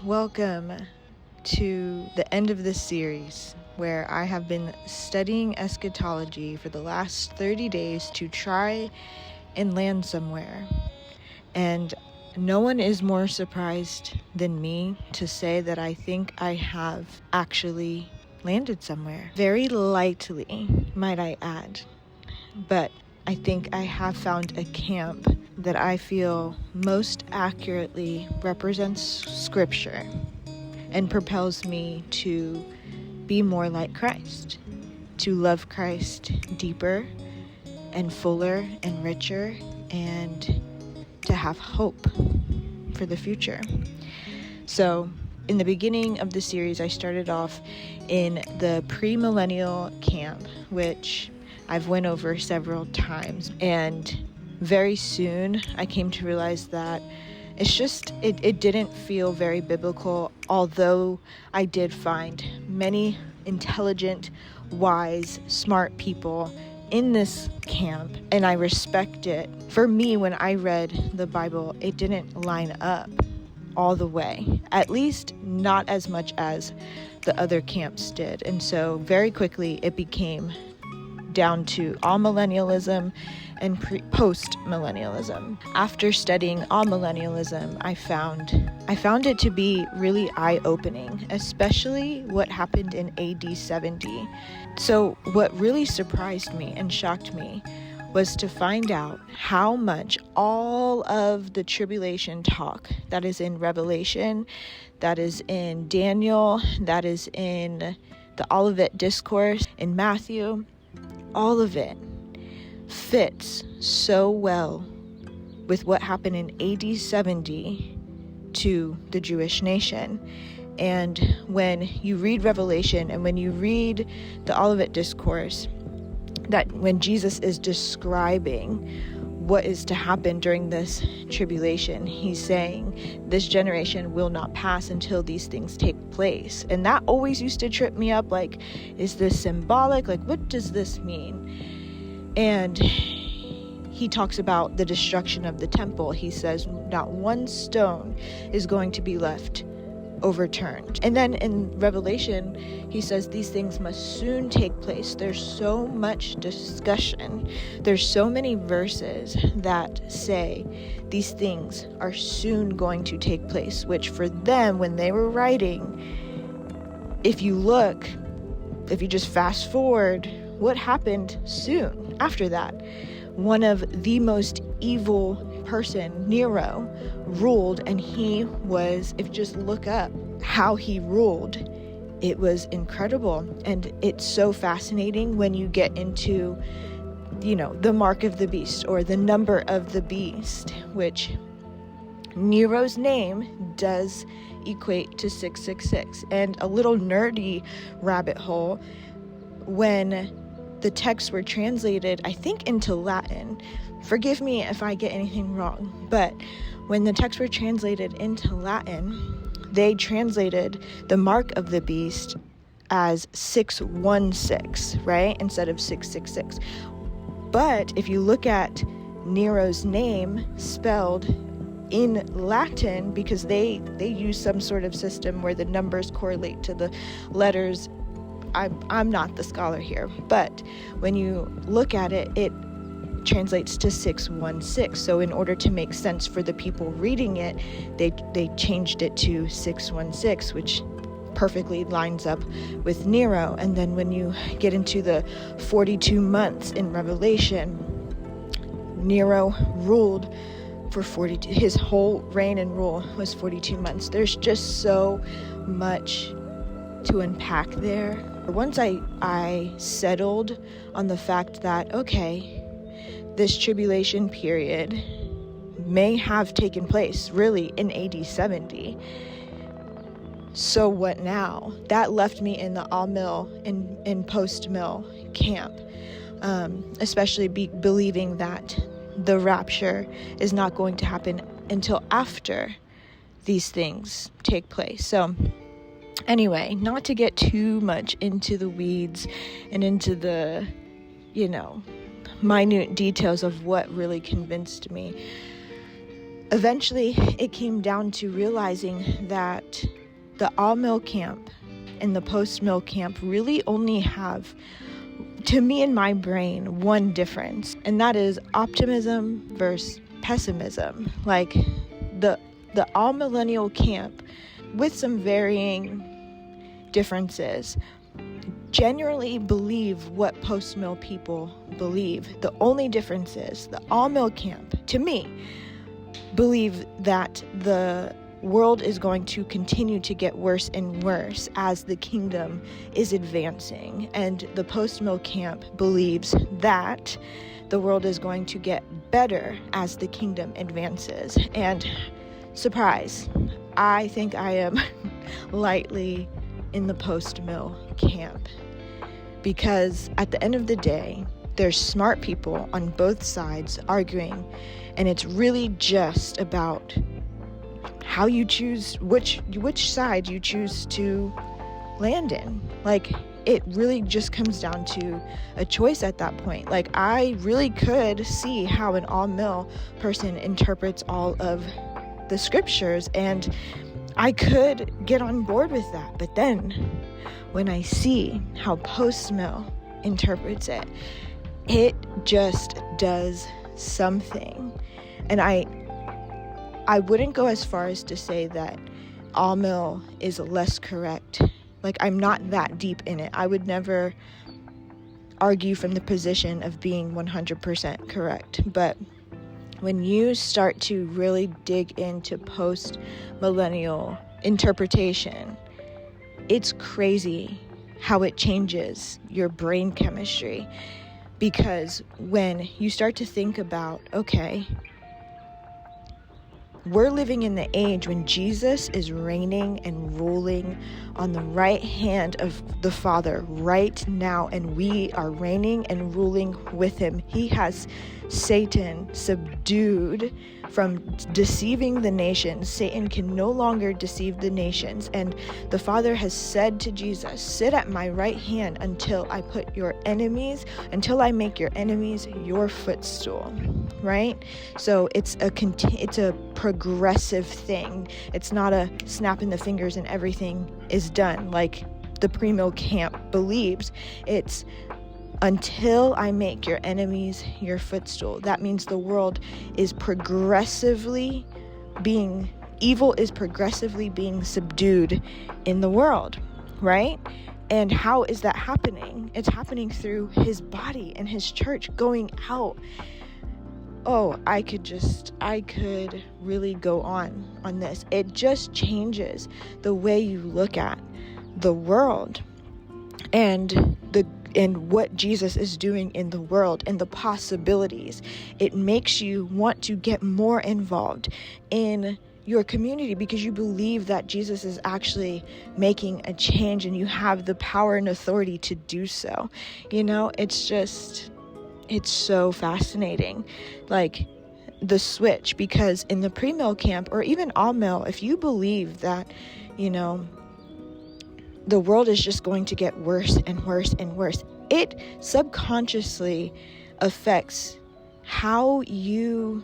Welcome to the end of this series where I have been studying eschatology for the last 30 days to try and land somewhere. And no one is more surprised than me to say that I think I have actually landed somewhere. Very lightly, might I add. But I think I have found a camp that I feel most accurately represents Scripture and propels me to be more like Christ, to love Christ deeper and fuller and richer, and to have hope for the future. So in the beginning of the series, I started off in the premillennial camp, which I've went over several times, and very soon I came to realize that it didn't feel very biblical, although I did find many intelligent, wise, smart people in this camp, and I respect it. For me, when I read the Bible, it didn't line up all the way, at least not as much as the other camps did. And so very quickly it became down to amillennialism and post-millennialism. After studying amillennialism, I found it to be really eye-opening, especially what happened in AD 70. So what really surprised me and shocked me was to find out how much all of the tribulation talk that is in Revelation, that is in Daniel, that is in the Olivet Discourse, in Matthew, all of it fits so well with what happened in AD 70 to the Jewish nation. And when you read Revelation and when you read the Olivet Discourse, that when Jesus is describing what is to happen during this tribulation, he's saying this generation will not pass until these things take place. And that always used to trip me up, like, is this symbolic? Like, what does this mean? And he talks about the destruction of the temple. He says not one stone is going to be left overturned. And then in Revelation, he says these things must soon take place. There's so much discussion. There's so many verses that say these things are soon going to take place, which for them, when they were writing, if you just fast forward, what happened soon after that? One of the most evil person, Nero, ruled, and he was, if you just look up how he ruled, it was incredible. And it's so fascinating when you get into, the mark of the beast or the number of the beast, which Nero's name does equate to 666. And a little nerdy rabbit hole, when the texts were translated, I think, into Latin. Forgive me if I get anything wrong, but when the texts were translated into Latin, they translated the mark of the beast as 616, right? Instead of 666. But if you look at Nero's name spelled in Latin, because they use some sort of system where the numbers correlate to the letters. I'm not the scholar here, but when you look at it, it translates to 616. So in order to make sense for the people reading it, they changed it to 616, which perfectly lines up with Nero. And then when you get into the 42 months in Revelation, Nero ruled for 42, his whole reign and rule was 42 months. There's just so much to unpack there. Once I settled on the fact that, okay, this tribulation period may have taken place really in AD 70. So what now? That left me in the all-mill and post-mill camp, especially believing that the rapture is not going to happen until after these things take place. So anyway, not to get too much into the weeds and into the, minute details of what really convinced me. eventually it came down to realizing that the all-mill camp and the post-mill camp really only have, to me in my brain, one difference, and that is optimism versus pessimism. Like the all-millennial camp, with some varying differences, generally believe what post-mill people believe. The only difference is the all-mill camp, to me, believe that the world is going to continue to get worse and worse as the kingdom is advancing, and the post-mill camp believes that the world is going to get better as the kingdom advances. And surprise, I think I am lightly in the post-mill camp, because at the end of the day, there's smart people on both sides arguing, and it's really just about how you choose, which side you choose to land in. Like, it really just comes down to a choice at that point. Like, I really could see how an all-mill person interprets all of the scriptures, and I could get on board with that. But then when I see how post-mill interprets it, it just does something. And I wouldn't go as far as to say that all mill is less correct. Like, I'm not that deep in it. I would never argue from the position of being 100% correct. But when you start to really dig into post-millennial interpretation, it's crazy how it changes your brain chemistry. Because when you start to think about, okay, we're living in the age when Jesus is reigning and ruling on the right hand of the Father right now, and we are reigning and ruling with him. He has Satan subdued from deceiving the nations. Satan can no longer deceive the nations, and the Father has said to Jesus, sit at my right hand until I make your enemies your footstool. Right? So it's a progressive thing. It's not a snap in the fingers and everything is done like the pre-mill camp believes. It's until I make your enemies your footstool. That means the world is progressively being subdued in the world, right? And how is that happening? It's happening through his body and his church going out. Oh, I could really go on this. It just changes the way you look at the world and what Jesus is doing in the world and the possibilities. It makes you want to get more involved in your community because you believe that Jesus is actually making a change and you have the power and authority to do so. You know, it's so fascinating, like the switch, because in the pre-mill camp or even all mill, if you believe that, you know, the world is just going to get worse and worse and worse, it subconsciously affects how you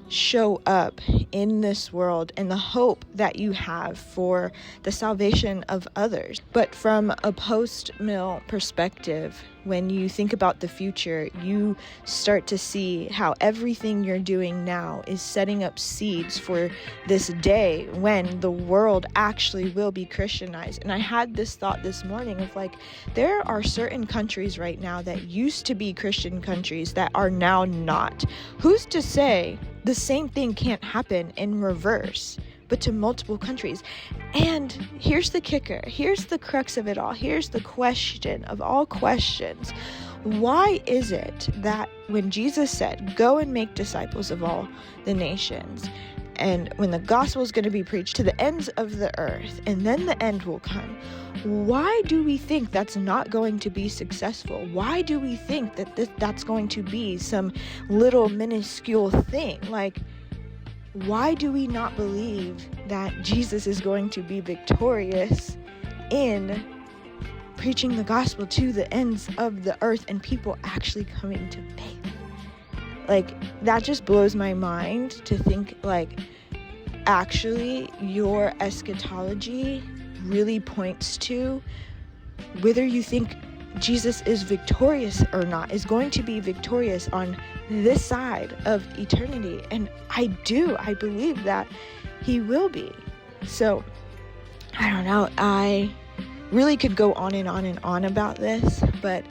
show up in this world and the hope that you have for the salvation of others. But from a post-mill perspective, when you think about the future, you start to see how everything you're doing now is setting up seeds for this day when the world actually will be Christianized. And I had this thought this morning of like, there are certain countries right now that used to be Christian countries that are now not. Who's to say the same thing can't happen in reverse, but to multiple countries? And here's the kicker. Here's the crux of it all. Here's the question of all questions. Why is it that when Jesus said, go and make disciples of all the nations, and when the gospel is going to be preached to the ends of the earth, and then the end will come, why do we think that's not going to be successful? Why do we think that that's going to be some little minuscule thing? Like, why do we not believe that Jesus is going to be victorious in preaching the gospel to the ends of the earth and people actually coming to faith? Like, that just blows my mind to think, like, actually your eschatology really points to whether you think Jesus is victorious or not, is going to be victorious on this side of eternity. And I believe that he will be. So, I don't know, I really could go on and on and on about this, but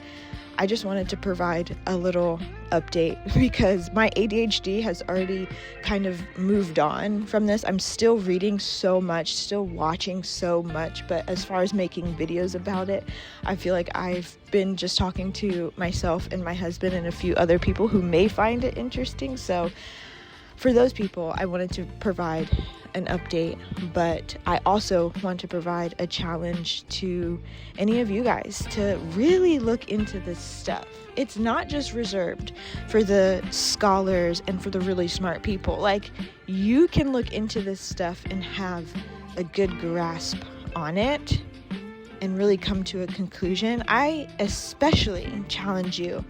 I just wanted to provide a little update because my ADHD has already kind of moved on from this. I'm still reading so much, still watching so much, but as far as making videos about it, I feel like I've been just talking to myself and my husband and a few other people who may find it interesting. So for those people, I wanted to provide an update, but I also want to provide a challenge to any of you guys to really look into this stuff. It's not just reserved for the scholars and for the really smart people. Like, you can look into this stuff and have a good grasp on it and really come to a conclusion. I especially challenge you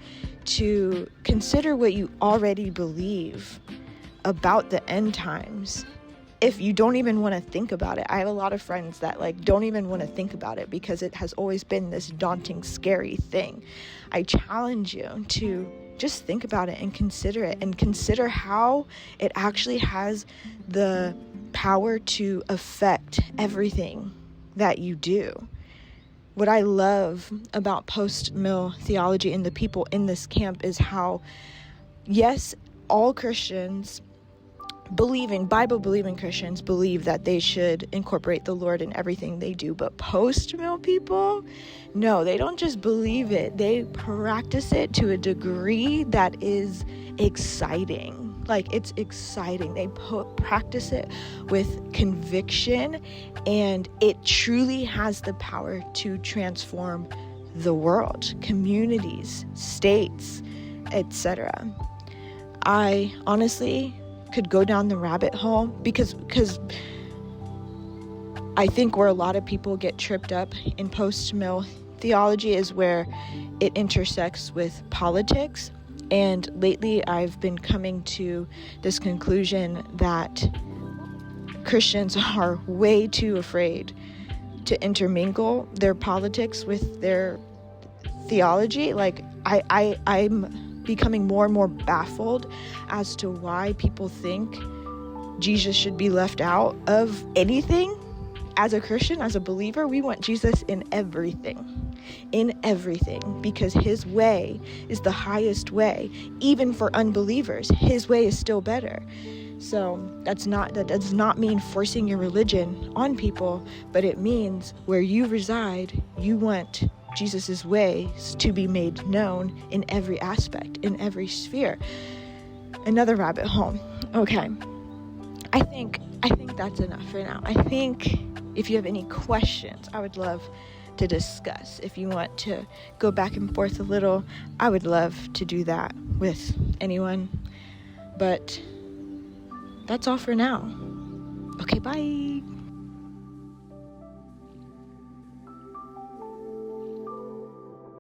to consider what you already believe about the end times. If you don't even want to think about it, I have a lot of friends that don't even want to think about it because it has always been this daunting, scary thing. I challenge you to just think about it and consider it, and consider how it actually has the power to affect everything that you do. What I love about post-mill theology and the people in this camp is how, yes, all Christians, Bible-believing Christians believe that they should incorporate the Lord in everything they do. But post-mill people, no, they don't just believe it. They practice it to a degree that is exciting. Like, it's exciting. They practice it with conviction, and it truly has the power to transform the world, communities, states, etc. I honestly could go down the rabbit hole because I think where a lot of people get tripped up in post-mill theology is where it intersects with politics. And lately I've been coming to this conclusion that Christians are way too afraid to intermingle their politics with their theology. Like, I'm becoming more and more baffled as to why people think Jesus should be left out of anything. As a Christian, as a believer, we want Jesus in everything, because his way is the highest way. Even for unbelievers, his way is still better. So that does not mean forcing your religion on people, but it means where you reside, you want Jesus' ways to be made known in every aspect, in every sphere. Another rabbit hole. Okay. I think that's enough for now. I think if you have any questions, I would love to discuss. If you want to go back and forth a little, I would love to do that with anyone. But that's all for now. Okay, bye.